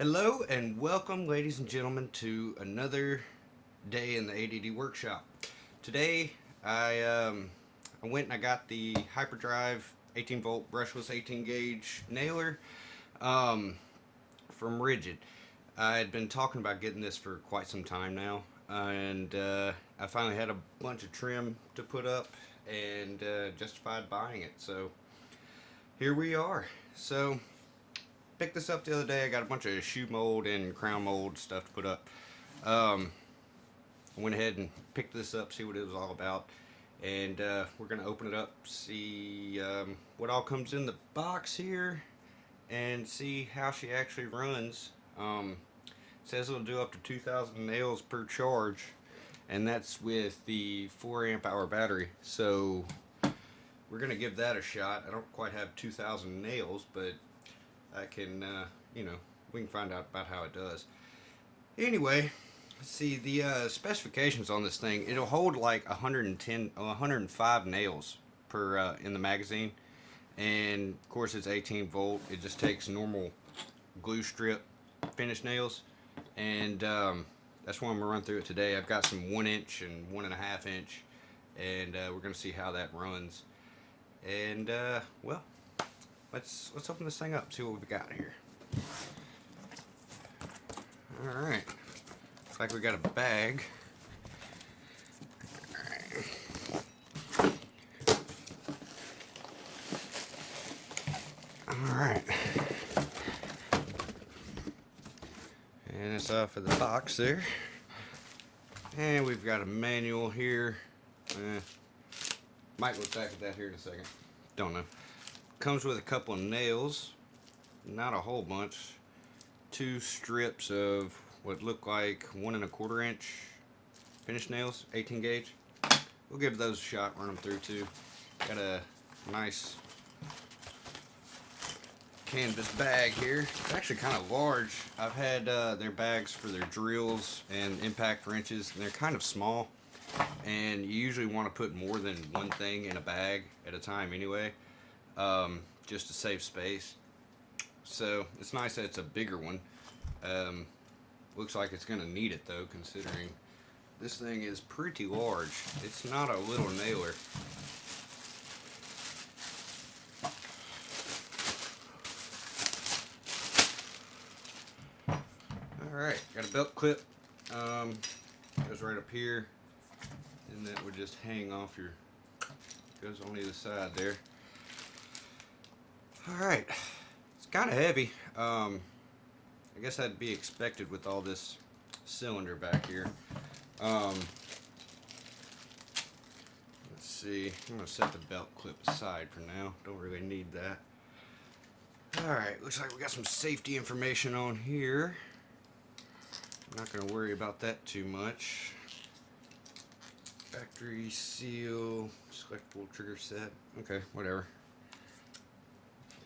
Hello and welcome, ladies and gentlemen, to another day in the ADD workshop. Today, I went and I got the Hyperdrive 18 volt brushless 18 gauge nailer from Ridgid. I had been talking about getting this for quite some time now, and I finally had a bunch of trim to put up and justified buying it. So here we are. So picked this up the other day. I got a bunch of shoe mold and crown mold stuff to put up. I went ahead and picked this up, see what it was all about, and we're gonna open it up, see what all comes in the box here, and see how she actually runs. It says it'll do up to 2,000 nails per charge, and that's with the 4 amp hour battery. So we're gonna give that a shot. I don't quite have 2,000 nails, but I can, we can find out about how it does. Anyway, see the specifications on this thing. It'll hold like 105 nails per in the magazine, and of course it's 18 volt. It just takes normal glue strip finish nails, and that's why I'm gonna run through it today. I've got some 1 inch and 1.5 inch, and we're gonna see how that runs. And well, let's open this thing up, see what we've got here. All right, looks like we got a bag. All right, and it's off of the box there. And we've got a manual here. Might look back at that here in a second. Don't know. Comes with a couple of nails, not a whole bunch. 2 strips of what look like 1.25 inch finish nails, 18 gauge. We'll give those a shot, run them through too. Got a nice canvas bag here. It's actually kind of large. I've had their bags for their drills and impact wrenches, and they're kind of small. And you usually want to put more than one thing in a bag at a time anyway, just to save space. So it's nice that it's a bigger one. Looks like it's going to need it though, considering this thing is pretty large. It's not a little nailer. Alright, got a belt clip. Goes right up here, and that would just hang off your, goes on either side there. Alright, it's kind of heavy. I guess that'd be expected with all this cylinder back here. Let's see, I'm going to set the belt clip aside for now. Don't really need that. Alright, looks like we got some safety information on here. I'm not going to worry about that too much. Factory seal, selectable trigger set. Okay, whatever.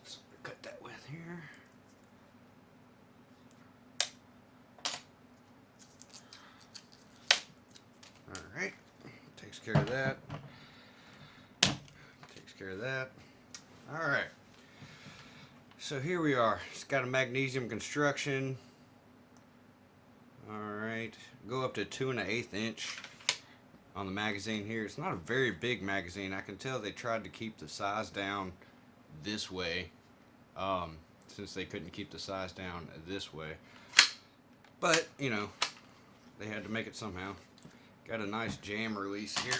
Let's cut that with here. Alright, takes care of that. Takes care of that. Alright. So here we are. It's got a magnesium construction. Alright, go up to 2 1/8 inch on the magazine here. It's not a very big magazine. I can tell they tried to keep the size down this way, since they couldn't keep the size down this way. But, you know, they had to make it somehow. Got a nice jam release here.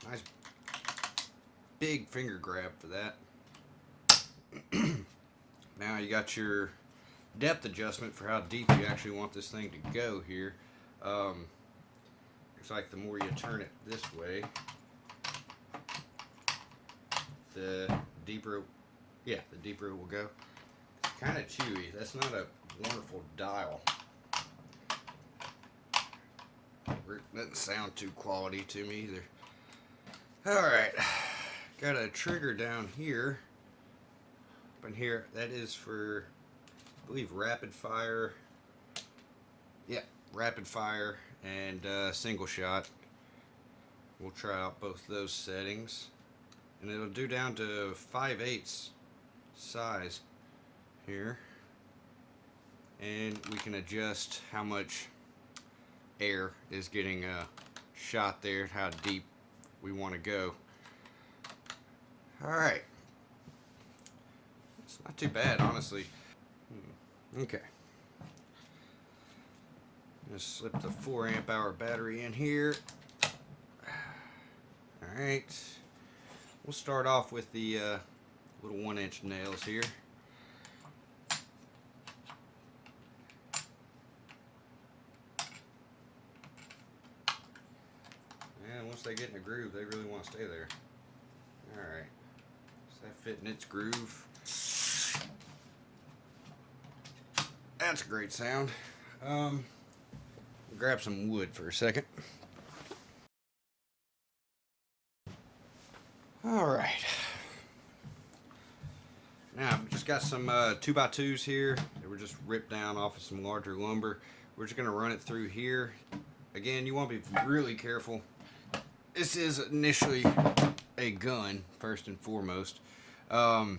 Nice big finger grab for that. Now you got your depth adjustment for how deep you actually want this thing to go here. Looks like the more you turn it this way, the deeper, the deeper it will go. It's kind of chewy. That's not a wonderful dial. Doesn't sound too quality to me either. Alright, got a trigger down here. Up in here, that is for, I believe, rapid fire. Yeah, rapid fire and single shot. We'll try out both those settings, and it'll do down to 5/8 size here. and we can adjust how much air is getting shot there, how deep we want to go. Alright, it's not too bad, honestly. Okay, just slip the 4 amp hour battery in here. Alright, we'll start off with the little 1-inch nails here. And once they get in a groove, they really want to stay there. Alright, is that fitting its groove? That's a great sound. Grab some wood for a second. Alright. Now, we just got some 2x2s here. They were just ripped down off of some larger lumber. We're just going to run it through here. Again, you want to be really careful. This is initially a gun, first and foremost. So,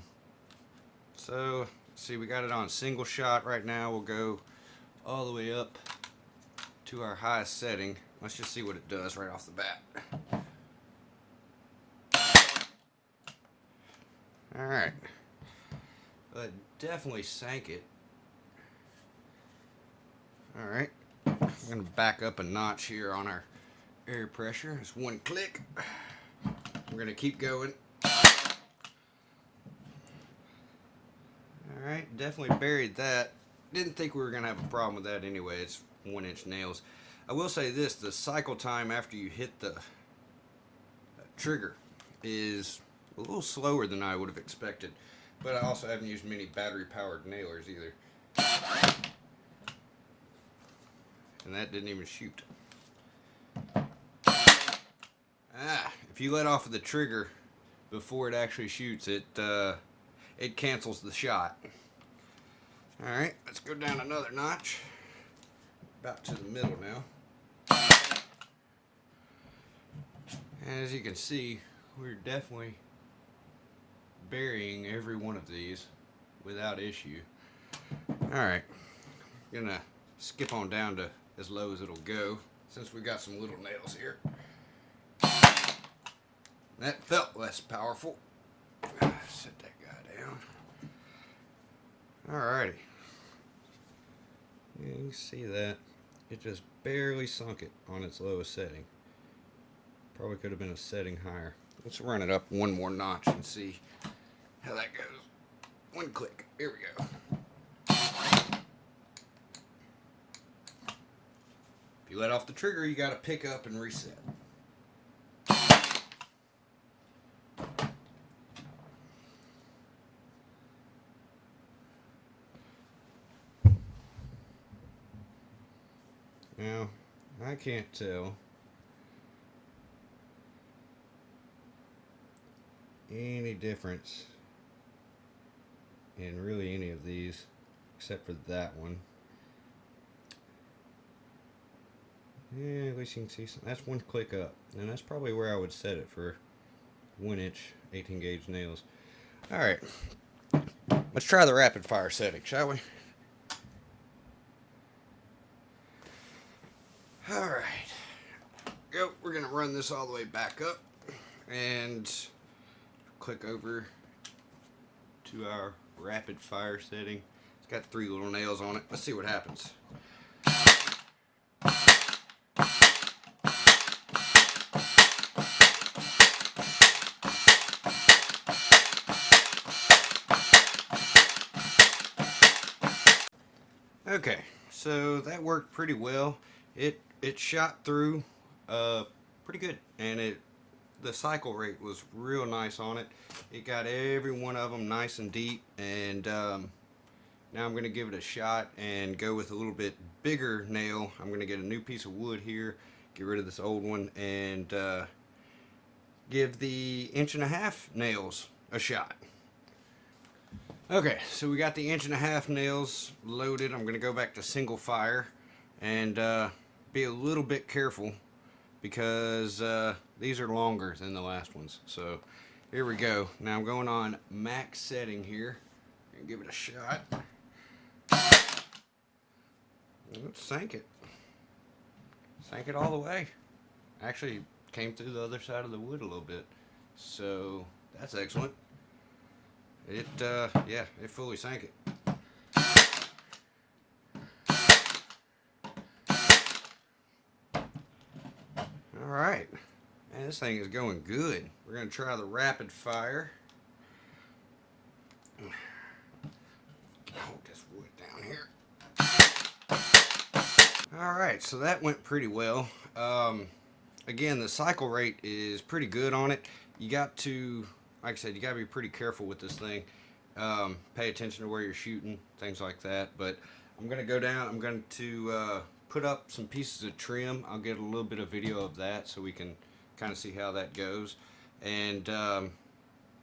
let's see, we got it on single shot right now. We'll go all the way up to our highest setting. Let's just see what it does right off the bat. Alright. It definitely sank it. Alright. I'm going to back up a notch here on our air pressure. Just one click. We're going to keep going. Alright, definitely buried that. Didn't think we were going to have a problem with that anyway. It's 1-inch nails. I will say this, the cycle time after you hit the trigger is a little slower than I would have expected. But I also haven't used many battery-powered nailers either. And that didn't even shoot. If you let off of the trigger before it actually shoots, it cancels the shot. Alright, let's go down another notch. About to the middle now. And as you can see, we're definitely burying every one of these without issue. Alright, gonna skip on down to as low as it'll go since we got some little nails here. That felt less powerful. Set that guy down. Alrighty. Yeah, you can see that. It just barely sunk it on its lowest setting. Probably could have been a setting higher. Let's run it up one more notch and see how that goes. One click. Here we go. If you let off the trigger, you got to pick up and reset. Now, I can't tell any difference in really any of these except for that one. Yeah, at least you can see some. That's one click up, and that's probably where I would set it for 1-inch 18 gauge nails. Alright, let's try the rapid fire setting, shall we? Alright, go. We're going to run this all the way back up and click over to our rapid fire setting. It's got 3 little nails on it. Let's see what happens. Okay, so that worked pretty well. It shot through pretty good, and the cycle rate was real nice on it. It got every one of them nice and deep, and now I'm going to give it a shot and go with a little bit bigger nail. I'm going to get a new piece of wood here, get rid of this old one, and give the 1.5-inch nails a shot. Okay, so we got the 1.5-inch nails loaded. I'm going to go back to single fire and be a little bit careful because these are longer than the last ones. So here we go. Now I'm going on max setting here and give it a shot. sank it. Sank it all the way. Actually came through the other side of the wood a little bit. So that's excellent. Yeah, it fully sank it. Alright. Man, this thing is going good. We're going to try the rapid fire. Hold this wood down here. Alright, so that went pretty well. Again, the cycle rate is pretty good on it. You got to, like I said, you got to be pretty careful with this thing. Pay attention to where you're shooting, things like that. But I'm going to go down, I'm going to put up some pieces of trim. I'll get a little bit of video of that so we can kind of see how that goes. And yeah,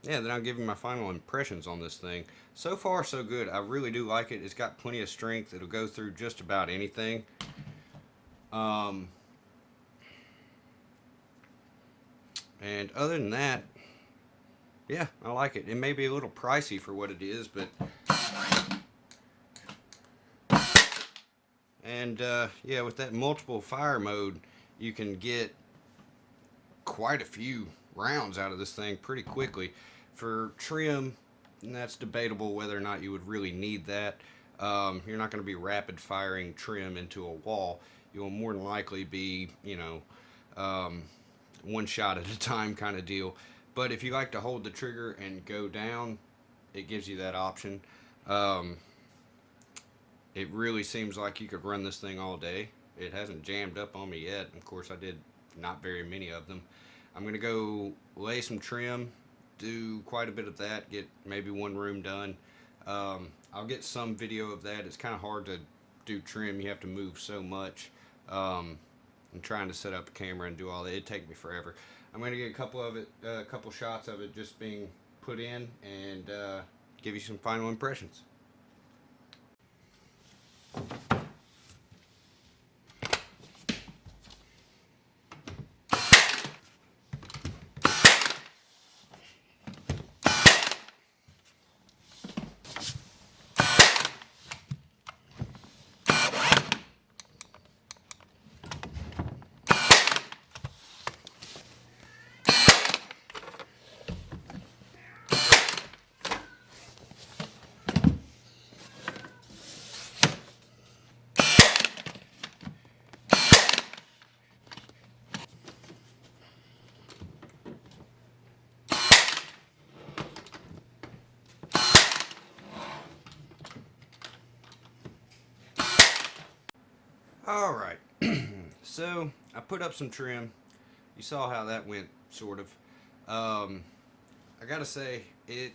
then I'll give you my final impressions on this thing. So far, so good. I really do like it. It's got plenty of strength. It'll go through just about anything. And other than that, yeah, I like it. It may be a little pricey for what it is, but... And yeah, with that multiple fire mode, you can get quite a few rounds out of this thing pretty quickly. For trim, that's debatable whether or not you would really need that. You're not going to be rapid firing trim into a wall. You'll more than likely be, you know, one shot at a time kind of deal. But if you like to hold the trigger and go down, it gives you that option. It really seems like you could run this thing all day. It hasn't jammed up on me yet. Of course, I did not very many of them. I'm going to go lay some trim, do quite a bit of that, get maybe one room done. I'll get some video of that. It's kind of hard to do trim. You have to move so much. I'm trying to set up a camera and do all that. It'd take me forever. I'm going to get a couple shots of it just being put in and give you some final impressions. Alright, so I put up some trim. You saw how that went, sort of. I gotta say, it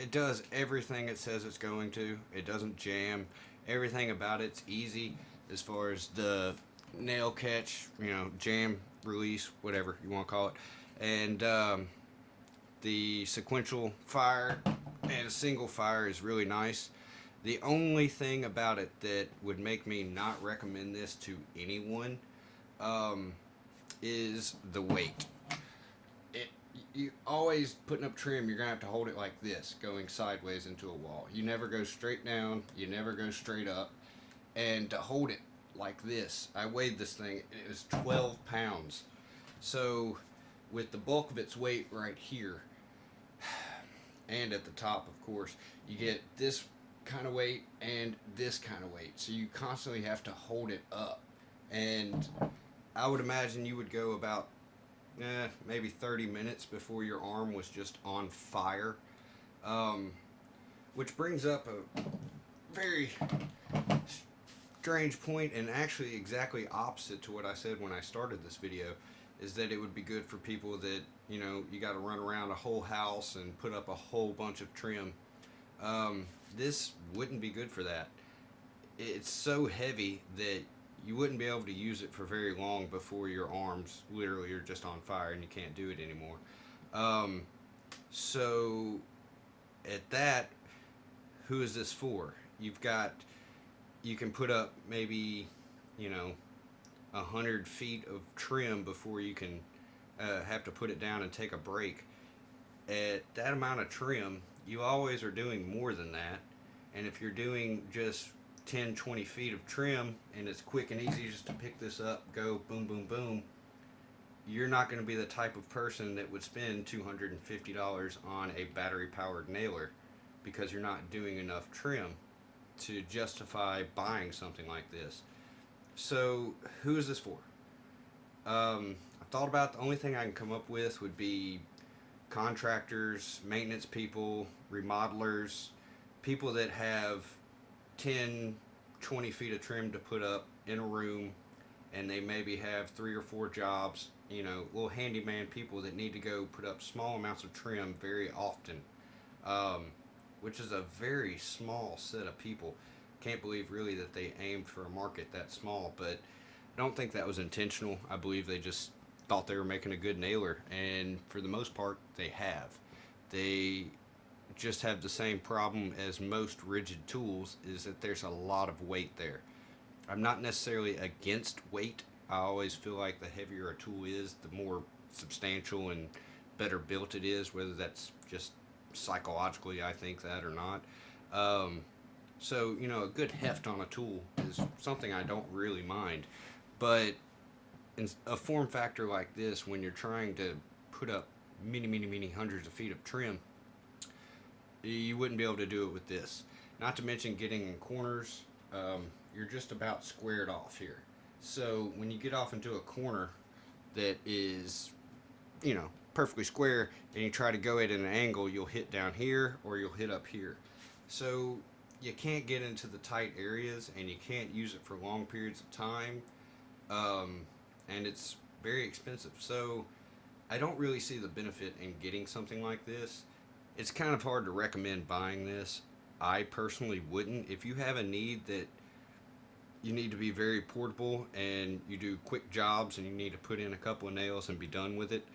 does everything it says it's going to. It doesn't jam. Everything about it's easy as far as the nail catch, you know, jam, release, whatever you want to call it. And the sequential fire and a single fire is really nice. The only thing about it that would make me not recommend this to anyone is the weight. You always putting up trim, you're going to have to hold it like this, going sideways into a wall. You never go straight down, you never go straight up. And to hold it like this, I weighed this thing, it was 12 pounds. So with the bulk of its weight right here, and at the top, of course, you get this kind of weight and this kind of weight, so you constantly have to hold it up. And I would imagine you would go about maybe 30 minutes before your arm was just on fire, which brings up a very strange point, and actually exactly opposite to what I said when I started this video, is that it would be good for people that, you know, you got to run around a whole house and put up a whole bunch of trim. This wouldn't be good for that. It's so heavy that you wouldn't be able to use it for very long before your arms literally are just on fire and you can't do it anymore. So at that, who is this for? You can put up maybe, you know, 100 feet of trim before you can have to put it down and take a break. At that amount of trim, you always are doing more than that. And if you're doing just 10-20 feet of trim and it's quick and easy just to pick this up, go boom boom boom, you're not going to be the type of person that would spend $250 on a battery powered nailer because you're not doing enough trim to justify buying something like this. So who is this for? I thought about, the only thing I can come up with would be contractors, maintenance people, remodelers, people that have 10-20 feet of trim to put up in a room, and they maybe have 3 or 4 jobs, you know, little handyman people that need to go put up small amounts of trim very often, which is a very small set of people. Can't believe really that they aimed for a market that small, but I don't think that was intentional. I believe they just thought they were making a good nailer, and for the most part they have. They just have the same problem as most Ridgid tools, is that there's a lot of weight there. I'm not necessarily against weight. I always feel like the heavier a tool is, the more substantial and better built it is, whether that's just psychologically I think that or not. So, you know, a good heft on a tool is something I don't really mind. But in a form factor like this, when you're trying to put up many hundreds of feet of trim, you wouldn't be able to do it with this. Not to mention getting in corners, you're just about squared off here. So when you get off into a corner that is, you know, perfectly square, and you try to go at an angle, you'll hit down here or you'll hit up here. So you can't get into the tight areas, and you can't use it for long periods of time, and it's very expensive. So I don't really see the benefit in getting something like this. It's kind of hard to recommend buying this. I personally wouldn't. If you have a need that you need to be very portable and you do quick jobs and you need to put in a couple of nails and be done with it,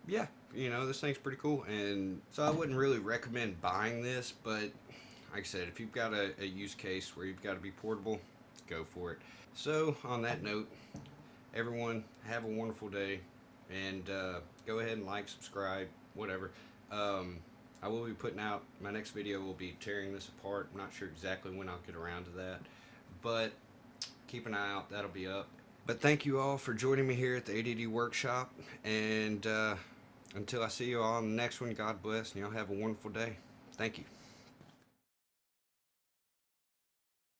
yeah, you know, this thing's pretty cool. And so I wouldn't really recommend buying this, but like I said, if you've got a use case where you've got to be portable, go for it. So on that note, everyone have a wonderful day, and go ahead and like, subscribe, whatever. I will be putting out, my next video will be tearing this apart. I'm not sure exactly when I'll get around to that, but keep an eye out, that'll be up. But thank you all for joining me here at the ADD Workshop, and until I see you all on the next one, God bless, and y'all have a wonderful day. Thank you.